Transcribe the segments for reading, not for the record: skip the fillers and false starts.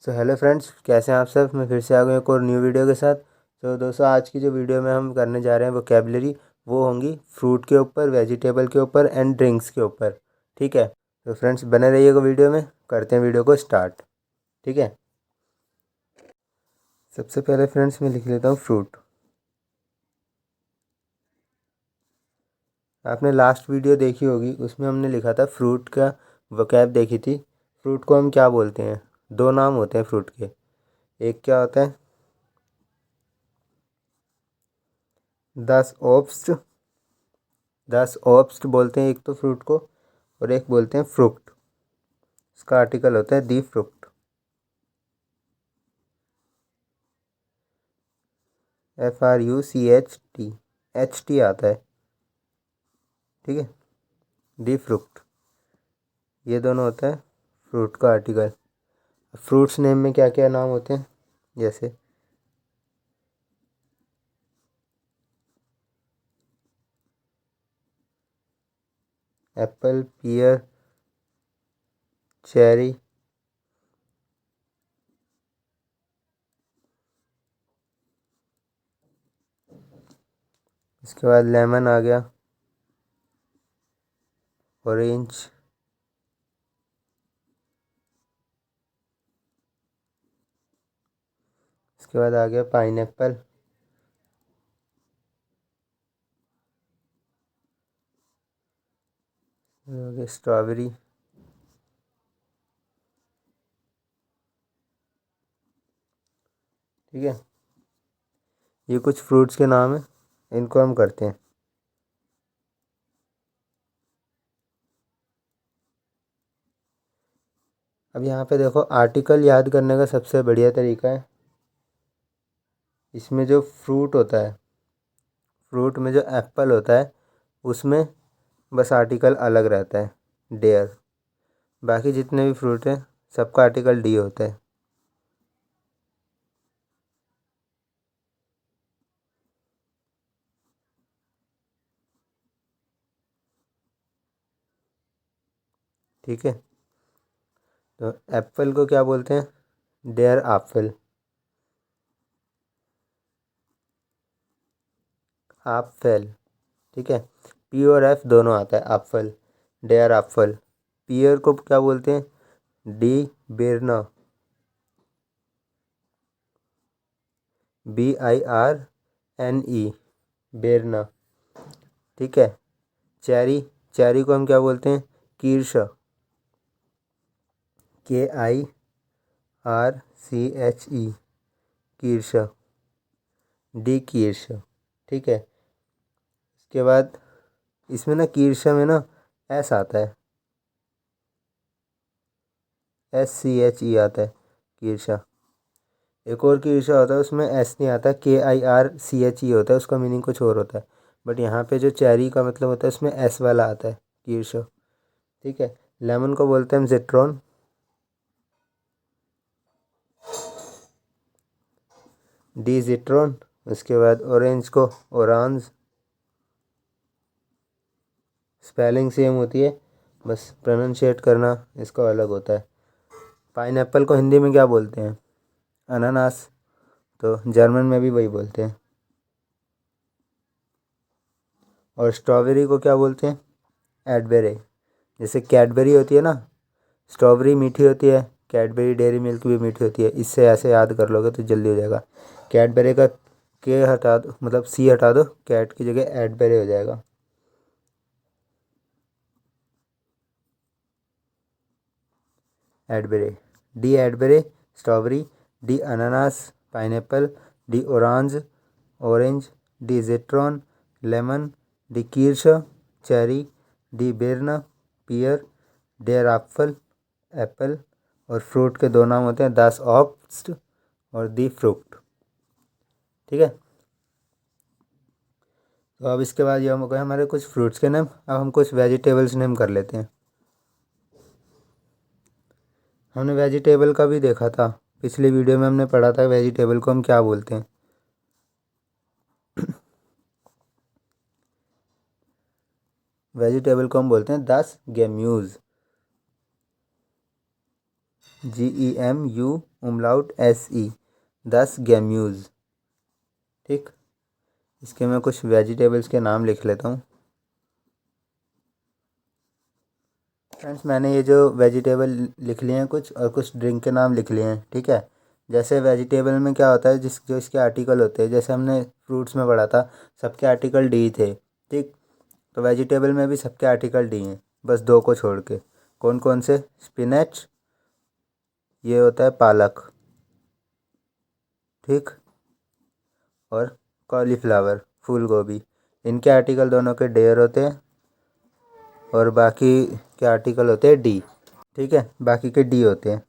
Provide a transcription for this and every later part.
तो hello friends, कैसे हैं आप सब। मैं फिर से आ गया एक और न्यू वीडियो के साथ। तो दोस्तों, आज की जो वीडियो में हम करने जा रहे हैं वोकेबलरी, वो होंगी फ्रूट के ऊपर, वेजिटेबल के ऊपर एंड ड्रिंक्स के ऊपर। ठीक है, तो फ्रेंड्स बने रहिएगा वीडियो में। करते हैं वीडियो को स्टार्ट। ठीक है, सबसे पहले फ्रेंड्स मैं लिख लेता हूँ फ्रूट। आपने लास्ट वीडियो देखी होगी, उसमें हमने लिखा था फ्रूट का वोकैब देखी थी। फ्रूट को हम क्या बोलते हैं? दो नाम होते हैं फ्रूट के। एक क्या होता है? दस ओब्स्ट। दस ओब्स्ट बोलते हैं एक तो फ्रूट को, और एक बोलते हैं फ्रूट। इसका आर्टिकल होता है दी फ्रूट। FRUCHT, HT आता है। ठीक है, दी फ्रूट, ये दोनों होता है फ्रूट का आर्टिकल। फ्रूट्स नेम में क्या क्या नाम होते हैं? जैसे एप्पल, पियर, चेरी, इसके बाद लेमन आ गया, ऑरेंज, इसके बाद आ गया पाइनएप्पल, स्ट्रॉबेरी। ठीक है, ये कुछ फ्रूट्स के नाम हैं, इनको हम करते हैं। अब यहाँ पे देखो, आर्टिकल याद करने का सबसे बढ़िया तरीका है, इसमें जो फ्रूट होता है, फ्रूट में जो एप्पल होता है, उसमें बस आर्टिकल अलग रहता है, डेयर। बाकी जितने भी फ्रूट हैं, सबका आर्टिकल डी होता है। ठीक है, तो एप्पल को क्या बोलते हैं? Dare Apple. एप्पल। ठीक है, पी और एफ दोनों आता है, एप्पल, डेयर एप्पल। पियर को क्या बोलते हैं? डी बेरना, BIRNE, बेरना। ठीक है, चेरी, चेरी को हम क्या बोलते हैं? कीर्श, KIRCHE, कीर्श, डी कीर्श। ठीक है, इसके बाद इसमें ना कीर्ष में ना एस आता है, SCHE आता है, कीर्षा। एक और कीर्षा होता है, उसमें एस नहीं आता, KIRCHE होता है, उसका मीनिंग कुछ और होता है। बट यहाँ पे जो चेरी का मतलब होता है, उसमें एस वाला आता है, कीर्षा। ठीक है, लेमन को बोलते हैं हम जिट्रॉन, डी जिट्रॉन। उसके बाद ऑरेंज को ओरांज, स्पेलिंग सेम होती है, बस प्रोनाउंशिएट करना इसका अलग होता है। पाइनएप्पल को हिंदी में क्या बोलते हैं? अनानास, तो जर्मन में भी वही बोलते हैं। और स्ट्रॉबेरी को क्या बोलते हैं? एडबेरी। जैसे कैडबरी होती है ना, स्ट्रॉबेरी मीठी होती है, कैडबरी डेयरी मिल्क भी मीठी होती है। इससे ऐसे याद कर लोगे तो जल्दी हो जाएगा। कैडबरी का के हटा दो, मतलब सी हटा दो, कैट की जगह एडबेरी हो जाएगा। एडबेरी, डी एडबेरी स्ट्रॉबेरी, डी अनानास पाइनएप्पल, डी ऑरेंज ऑरेंज, डी जेट्रॉन लेमन, डी कीर्श चेरी, डी बेरना पियर, डेयर एप्पल एप्पल। और फ्रूट के दो नाम होते हैं, दस ऑप्स्ट और दी फ्रूट। ठीक है, तो अब इसके बाद ये हम हो गए हमारे कुछ फ्रूट्स के नेम। अब हम कुछ वेजिटेबल्स नेम कर लेते हैं। हमने वेजिटेबल का भी देखा था, पिछली वीडियो में हमने पढ़ा था वेजिटेबल को हम क्या बोलते हैं। वेजिटेबल को हम बोलते हैं 10 गेम्यूज। GEMU उमलाउट SE, 10 गेम्यूज़। ठीक, इसके मैं कुछ वेजिटेबल्स के नाम लिख लेता हूँ। फ्रेंड्स, मैंने ये जो वेजिटेबल लिख लिए हैं कुछ, और कुछ ड्रिंक के नाम लिख लिए हैं। ठीक है, जैसे वेजिटेबल में क्या होता है, जो इसके आर्टिकल होते हैं, जैसे हमने फ्रूट्स में पढ़ा था सबके आर्टिकल डी थे। ठीक, तो वेजिटेबल में भी सबके आर्टिकल डी हैं, बस दो को छोड़ के। कौन कौन से? स्पिनच, ये होता है पालक। ठीक, और कॉलीफ्लावर, फूल गोभी, इनके आर्टिकल दोनों के डेयर होते हैं, और बाकी के आर्टिकल होते हैं डी। ठीक है, बाकी के डी होते हैं।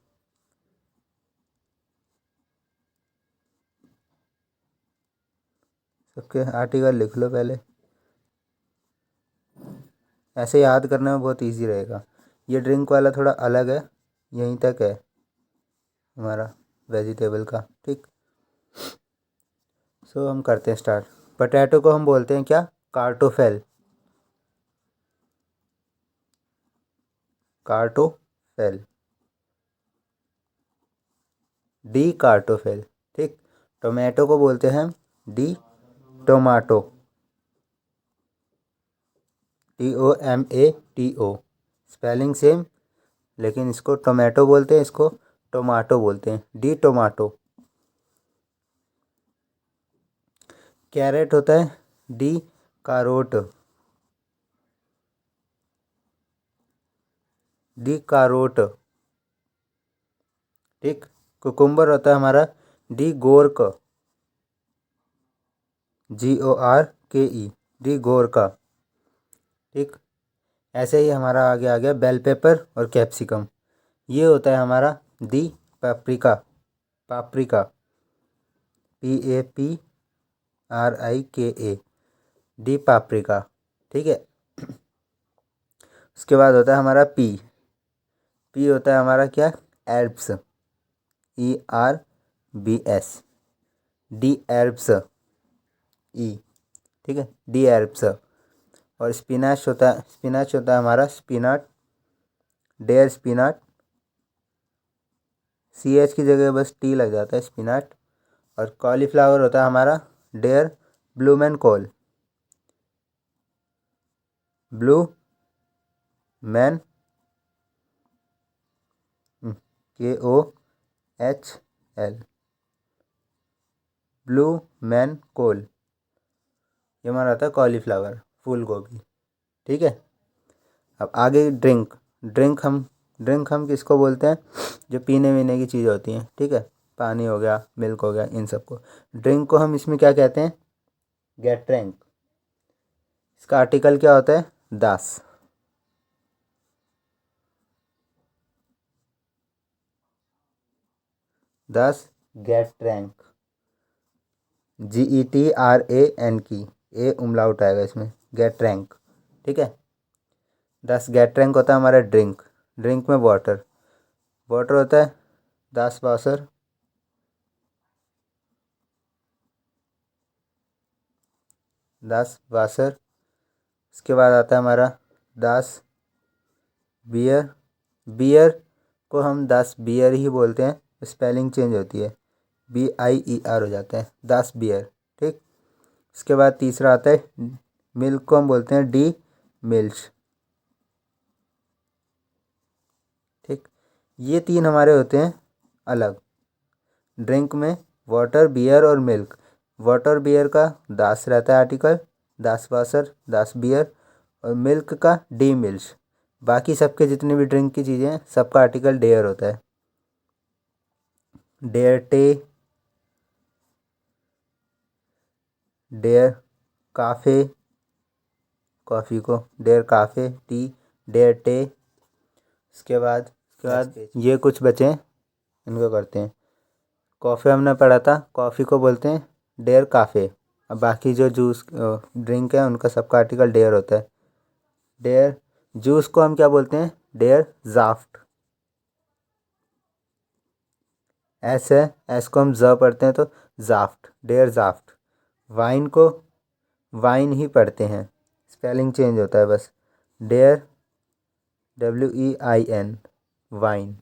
सबके आर्टिकल लिख लो पहले, ऐसे याद करने में बहुत इजी रहेगा। ये ड्रिंक वाला थोड़ा अलग है, यहीं तक है हमारा वेजिटेबल का। ठीक, सो हम करते हैं स्टार्ट। पोटैटो को हम बोलते हैं क्या? कार्टोफेल। कार्टोफेल, डी कार्टोफेल। ठीक, टोमेटो को बोलते हैं हम D tomato, TOMATO, spelling same, लेकिन इसको टोमेटो बोलते हैं, इसको टोमाटो बोलते हैं, डी टोमाटो। कैरेट होता है डी कारोट, डी कारोट। ठीक, कुकुम्बर होता है हमारा डी गोर्क, GORKE, डी गोर्का। ठीक, ऐसे ही हमारा आगे आ गया बेल पेपर और कैप्सिकम। ये होता है हमारा D paprika, paprika, PAPRIKA, D paprika. ठीक है, उसके बाद होता है हमारा पी। पी होता है हमारा क्या? एल्प्स, ERBS, डी एल्प्स, ई। ठीक है, डी एल्प्स। और स्पिनाच होता है हमारा स्पिनाट, डेयर स्पिनाट, CH की जगह बस T लग जाता है, स्पिनाट। और कॉलीफ्लावर होता है हमारा डेयर ब्लूमैन कॉल, ब्लू मैन, KOHL, ब्लू मैन कोल। ये हमारा आता है कॉलीफ्लावर, फूल गोभी। ठीक है, अब आगे ड्रिंक हम किसको बोलते हैं? जो पीने वीने की चीज़ होती हैं। ठीक है, पानी हो गया, मिल्क हो गया, इन सबको ड्रिंक को हम इसमें क्या कहते हैं? Gate drink. इसका आर्टिकल क्या होता है? दास, दस गेट रैंक, GETRAN की, ए उमलाउट आएगा इसमें, गेट रैंक। ठीक है, 10 गेट रैंक होता है हमारा ड्रिंक। ड्रिंक में वाटर होता है 10 वासर, 10 वासर। इसके बाद आता है हमारा 10 बियर। बियर को हम 10 बियर ही बोलते हैं, स्पेलिंग चेंज होती है, BIER हो जाता है, 10 बियर। ठीक, इसके बाद तीसरा आता है मिल्क को हम बोलते हैं डी मिल्च। ठीक, ये तीन हमारे होते हैं अलग ड्रिंक में, वाटर, बियर और मिल्क। वाटर बियर का 10 रहता है आर्टिकल, 10 वासर, 10 बियर, और मिल्क का डी मिल्च। बाकी सबके जितने भी ड्रिंक की चीज़ें हैं सबका आर्टिकल डेयर होता है, डेयर टे, डेयर काफ़े, कॉफ़ी को डेयर काफ़े, टी, डेयर टे। इसके बाद ये कुछ बचे हैं, इनको करते हैं। कॉफ़ी हमने पढ़ा था, कॉफ़ी को बोलते हैं डेयर काफ़े। अब बाकी जो जूस ड्रिंक है उनका सबका आर्टिकल डेयर होता है। डेयर जूस को हम क्या बोलते हैं? डेयर ज़ाफ्ट, एस है, एस को हम ज पढ़ते हैं तो ज़ाफ्ट, डेयर ज़ाफ्ट। वाइन को वाइन ही पढ़ते हैं, स्पेलिंग चेंज होता है बस, डेयर WEIN, वाइन।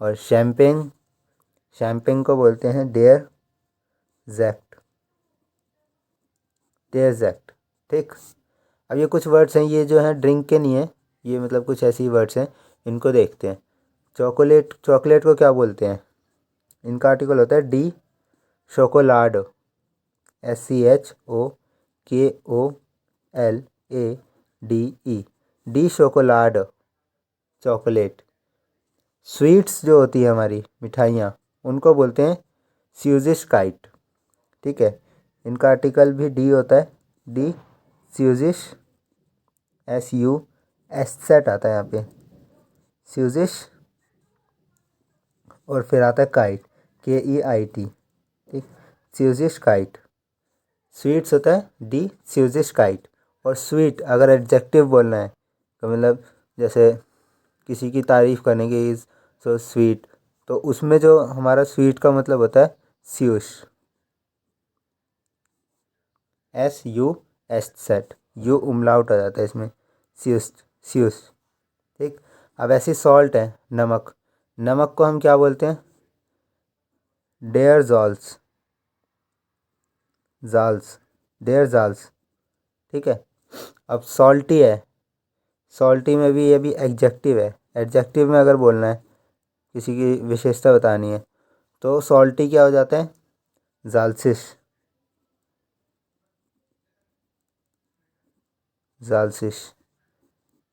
और शैम्पेन, शैम्पेन को बोलते हैं डेयर जैक्ट, डेयर जैक्ट। ठीक, अब ये कुछ वर्ड्स हैं, ये जो हैं ड्रिंक के नहीं है, ये मतलब कुछ ऐसे ही वर्ड्स हैं, इनको देखते हैं। चॉकलेट, चॉकलेट को क्या बोलते हैं? इनका आर्टिकल होता है डी शोकोलाड, SCHOKOLADE, डी शोकोलाड, चॉकलेट। स्वीट्स जो होती है हमारी मिठाइयाँ, उनको बोलते हैं स्यूजिश काइट। ठीक है, इनका आर्टिकल भी डी होता है, डी स्यूजिश, SUS सेट आता है यहाँ पे, स्यूजिश, और फिर आता है काइट, KEIT। ठीक, स्यूजिश काइट। स्वीट्स होता है डी स्यूजिश काइट। और स्वीट अगर एडजेक्टिव बोलना है तो मतलब जैसे किसी की तारीफ़ करने की, इज़ सो स्वीट, तो उसमें जो हमारा स्वीट का मतलब होता है स्यूश, SUS सेट, यू उमलाउट आ जाता है इसमें, स्यूस, स्यूस। ठीक, अब ऐसी सॉल्ट है नमक, नमक को हम क्या बोलते हैं? डेयर जॉल्स, जाल्स, डेयर जाल्स। ठीक है, अब सॉल्टी है, सॉल्टी में भी ये भी एडजेक्टिव है, एडजेक्टिव में अगर बोलना है, किसी की विशेषता बतानी है, तो सॉल्टी क्या हो जाता है? जालसिस, जालसिस,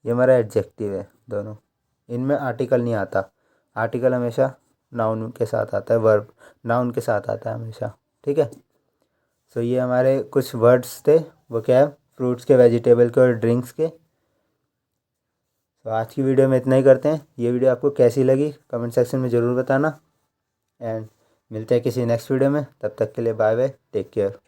ये हमारा एडजेक्टिव है दोनों। इनमें आर्टिकल नहीं आता, आर्टिकल हमेशा नाउन के साथ आता है, वर्ब नाउन के साथ आता है हमेशा। ठीक है, सो ये हमारे कुछ वर्ड्स थे, वो क्या है, फ्रूट्स के, वेजिटेबल के और ड्रिंक्स के। तो आज की वीडियो में इतना ही करते हैं। ये वीडियो आपको कैसी लगी कमेंट सेक्शन में ज़रूर बताना, एंड मिलते हैं किसी नेक्स्ट वीडियो में। तब तक के लिए बाय बाय, टेक केयर।